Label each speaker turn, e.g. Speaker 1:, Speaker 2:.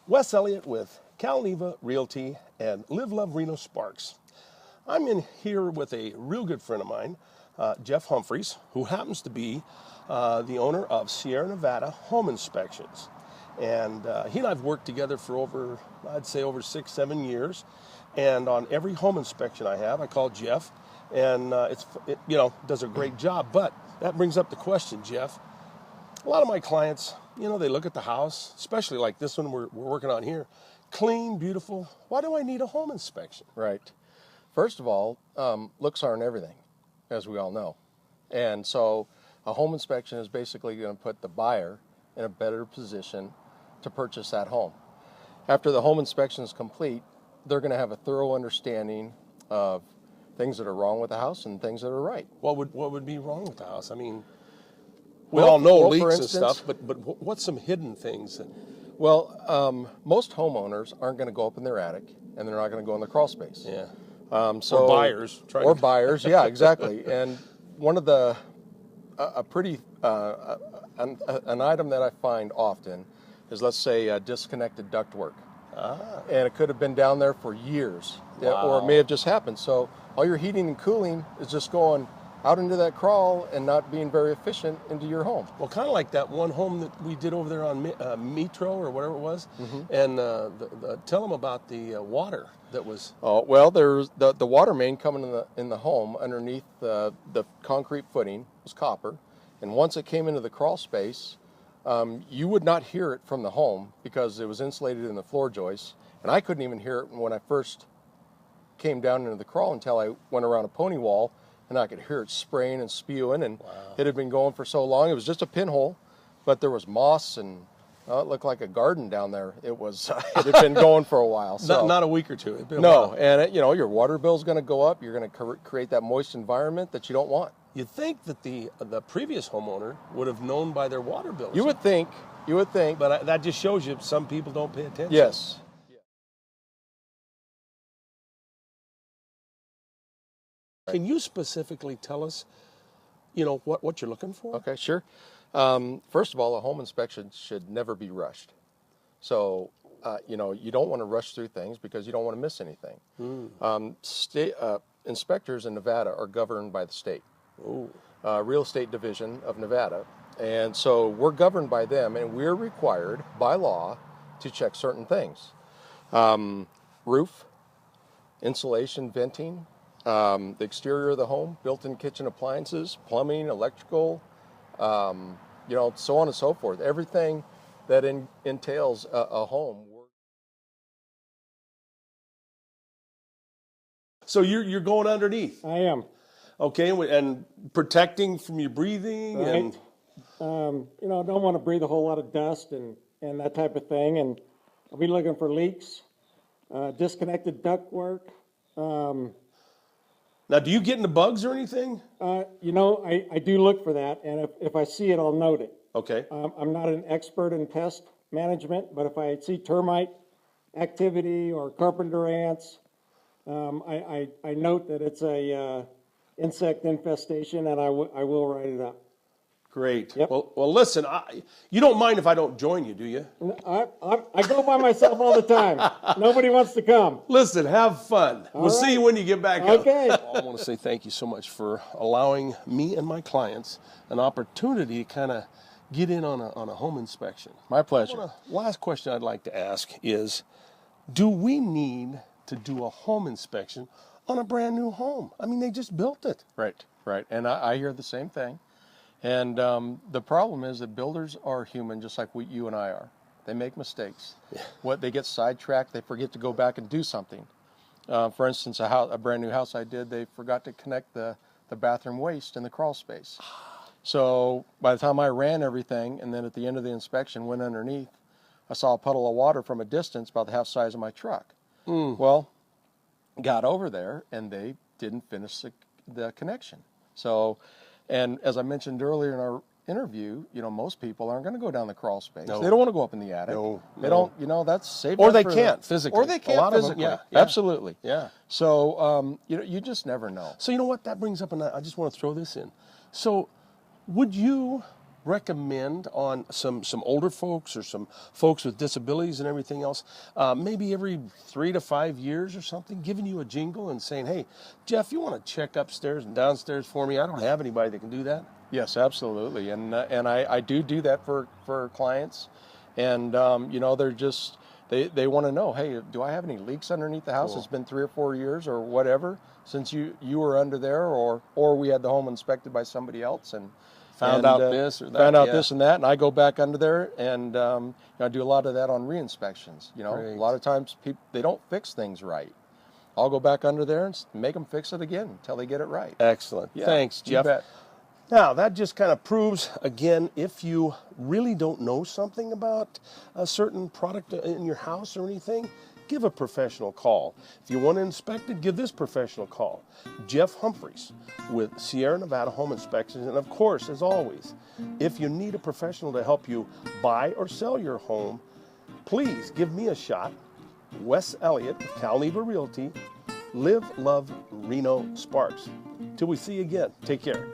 Speaker 1: Wes Elliott with Calneva Realty and Live Love Reno Sparks. I'm in here with a real good friend of mine, Jeff Humphreys, who happens to be the owner of Sierra Nevada Home Inspections. And he and I have worked together for over 6-7 years. And on every home inspection I have, I call Jeff, and it does a great job. But that brings up the question, Jeff. A lot of my clients, they look at the house, especially like this one we're working on here, clean, beautiful. Why do I need a home inspection?
Speaker 2: Right. First of all, looks aren't everything, as we all know. And so a home inspection is basically going to put the buyer in a better position to purchase that home. After the home inspection is complete, they're going to have a thorough understanding of things that are wrong with the house and things that are right.
Speaker 1: What would be wrong with the house? I mean, we all know leaks and stuff, but what's some hidden things?
Speaker 2: Most homeowners aren't going to go up in their attic, and they're not going to go in the crawl space.
Speaker 1: Yeah.
Speaker 2: Or
Speaker 1: buyers.
Speaker 2: Buyers, yeah, exactly. And one of the, an item that I find often is, let's say, a disconnected ductwork. And it could have been down there for years, or it may have just happened. So all your heating and cooling is just going out into that crawl and not being very efficient into your home.
Speaker 1: Well, kind of like that one home that we did over there on Metro or whatever it was. Mm-hmm. And tell them about the water that was.
Speaker 2: Oh, well, there's the water main coming in the home underneath the concrete footing was copper, and once it came into the crawl space, you would not hear it from the home because it was insulated in the floor joist, and I couldn't even hear it when I first came down into the crawl until I went around a pony wall. And I could hear it spraying and spewing, and It had been going for so long. It was just a pinhole, but there was moss, and it looked like a garden down there. It had been going for a while. So.
Speaker 1: Not a week or two. It'd been a
Speaker 2: no,
Speaker 1: while.
Speaker 2: And your water bill's going to go up. You're going to create that moist environment that you don't want.
Speaker 1: You'd think that the previous homeowner would have known by their water bill.
Speaker 2: You would think.
Speaker 1: But that just shows you some people don't pay attention.
Speaker 2: Yes.
Speaker 1: Can you specifically tell us, what you're looking for?
Speaker 2: Okay, sure. First of all, a home inspection should never be rushed. So, you don't want to rush through things because you don't want to miss anything. Inspectors in Nevada are governed by the state, Real Estate Division of Nevada. And so we're governed by them, and we're required by law to check certain things. Roof, insulation, venting, the exterior of the home, built-in kitchen appliances, plumbing, electrical, so on and so forth. Everything that entails a home.
Speaker 1: So you're going underneath?
Speaker 3: I am.
Speaker 1: Okay, and protecting from your breathing?
Speaker 3: Right.
Speaker 1: And
Speaker 3: don't want to breathe a whole lot of dust and that type of thing. And I'll be looking for leaks, disconnected ductwork.
Speaker 1: Now, do you get into bugs or anything?
Speaker 3: I do look for that, and if I see it, I'll note it.
Speaker 1: Okay.
Speaker 3: I'm not an expert in pest management, but if I see termite activity or carpenter ants, I note that it's a insect infestation, and I will write it up.
Speaker 1: Great.
Speaker 3: Yep.
Speaker 1: Well, listen, you don't mind if I don't join you, do you?
Speaker 3: I go by myself all the time. Nobody wants to come.
Speaker 1: Listen, have fun. We'll see you when you get back up.
Speaker 3: Okay.
Speaker 1: I want to say thank you so much for allowing me and my clients an opportunity to kind of get in on a home inspection.
Speaker 2: My pleasure.
Speaker 1: Last question I'd like to ask is, do we need to do a home inspection on a brand new home? I mean, they just built it.
Speaker 2: Right. And I hear the same thing. And the problem is that builders are human, just like you and I are. They make mistakes. Yeah. They get sidetracked. They forget to go back and do something. For instance, a brand new house I did, they forgot to connect the bathroom waste in the crawl space. So by the time I ran everything, and then at the end of the inspection went underneath, I saw a puddle of water from a distance about the half size of my truck. Well, got over there, and they didn't finish the connection. So. And as I mentioned earlier in our interview, most people aren't going to go down the crawl space. No. They don't want to go up in the attic. They don't, that's safe.
Speaker 1: Or they can't physically.
Speaker 2: Or they can't physically.
Speaker 1: Yeah.
Speaker 2: Absolutely.
Speaker 1: Yeah.
Speaker 2: So, you just never know.
Speaker 1: So you know what? That brings up, and I just want to throw this in. So would you recommend on some older folks or some folks with disabilities and everything else, maybe every 3 to 5 years or something, giving you a jingle and saying, hey, Jeff, you want to check upstairs and downstairs for me? I don't have anybody that can do that.
Speaker 2: Yes, absolutely. And I do that for clients. And, you know, they're just, they want to know, hey, do I have any leaks underneath the house?
Speaker 1: Cool.
Speaker 2: It's been 3 or 4 years or whatever since you were under there, or we had the home inspected by somebody else and
Speaker 1: Found out this or that.
Speaker 2: Found out
Speaker 1: yeah.
Speaker 2: this and that, and I go back under there, and you know, I do a lot of that on re-inspections. You know,
Speaker 1: Great.
Speaker 2: a lot of times people, they don't fix things right. I'll go back under there and make them fix it again until they get it right.
Speaker 1: Excellent.
Speaker 2: Yeah,
Speaker 1: Thanks,
Speaker 2: you
Speaker 1: Jeff.
Speaker 2: bet.
Speaker 1: Now, that just kind of proves, again, if you really don't know something about a certain product in your house or anything, give a professional call. If you want to inspect it, give this professional a call. Jeff Humphreys with Sierra Nevada Home Inspections. And of course, as always, if you need a professional to help you buy or sell your home, please give me a shot. Wes Elliott with Cal Neva Realty. Live, love, Reno Sparks. Till we see you again, take care.